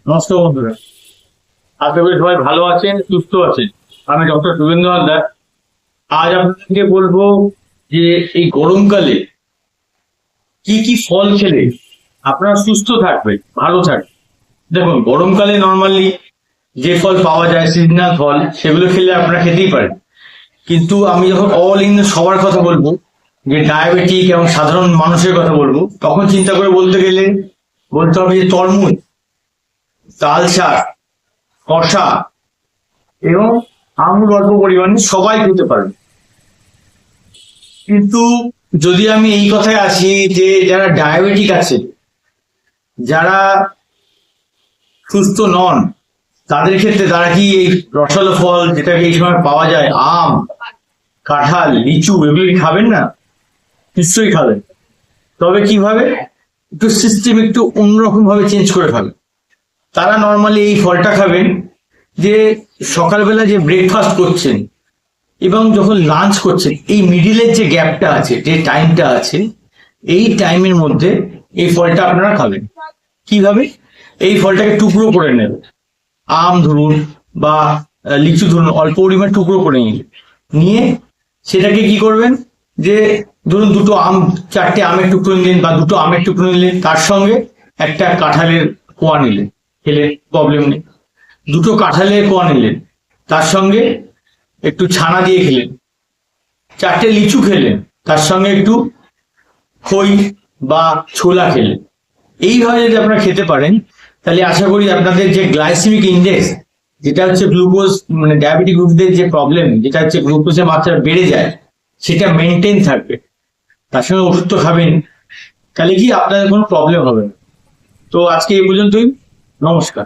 নমস্কার বন্ধুরা, আশা করি সবাই ভালো আছেন, সুস্থ আছেন। আমি ডক্টর শুভেন্দু হালদার। আজ আপনাদেরকে বলবো যে এই গরমকালে কি কি ফল খেলে আপনারা সুস্থ থাকবেন, ভালো থাকবেন। দেখুন, গরমকালে নর্মালি যে ফল পাওয়া যায় সিজনাল ফল, সেগুলো খেলে আপনারা খেতেই পারেন। কিন্তু আমি যখন অল ইন সবার কথা বলবো, যে ডায়াবেটিক এবং সাধারণ মানুষের কথা বলবো, তখন চিন্তা করে বলতে গেলে বলতে হবে যে তরমুজ, তাল শাক, শশা এবং আঙুর অল্প পরিমাণে সবাই খেতে পারবে। কিন্তু যদি আমি এই কথায় আসি যে যারা ডায়াবেটিক আছে, যারা সুস্থ নন, তাদের ক্ষেত্রে তারা কি এই রসালো ফল যেটাকে এই সময় পাওয়া যায়, আম, কাঁঠাল, লিচু, এগুলি খাবেন না? নিশ্চয়ই খাবেন। তবে কিভাবে? একটু সিস্টেম একটু অন্যরকম ভাবে চেঞ্জ করে খাবেন। তারা নর্মালি এই ফলটা খাবেন যে সকালবেলা যে ব্রেকফাস্ট করছেন এবং যখন লাঞ্চ করছেন, এই মিডিলের যে গ্যাপটা আছে, যে টাইমটা আছে, এই টাইমের মধ্যে এই ফলটা আপনারা খাবেন। কিভাবে? এই ফলটাকে টুকরো করে নেবেন। আম ধরুন বা লিচু ধরুন, অল্প পরিমাণ টুকরো করে নিয়ে সেটাকে কি করবেন, যে ধরুন দুটো আম, চারটে আমের টুকরো নিলেন বা দুটো আমের টুকরো নিলেন, তার সঙ্গে একটা কাঁঠালের কোয়া নিলেন, খেলে প্রবলেম নেই। দুটো কাঁঠালের কোয়া নিলেন, তার সঙ্গে একটু ছানা দিয়ে খেলেন। চারটে লিচু খেলেন, তার সঙ্গে একটু খই বা ছোলা খেলেন। এইভাবে যদি আপনারা খেতে পারেন, তাহলে আশা করি আপনাদের যে গ্লাইসেমিক ইন্ডেক্স, যেটা হচ্ছে গ্লুকোজ, মানে ডায়াবেটিক রোগীদের যে প্রবলেম, যেটা হচ্ছে গ্লুকোজের মাত্রা বেড়ে যায়, সেটা মেনটেন থাকবে। তার সঙ্গে ওষুধ তো খাবেন, তাহলে কি আপনাদের কোনো প্রবলেম হবে না। তো আজকে এই পর্যন্তই। নমস্কার।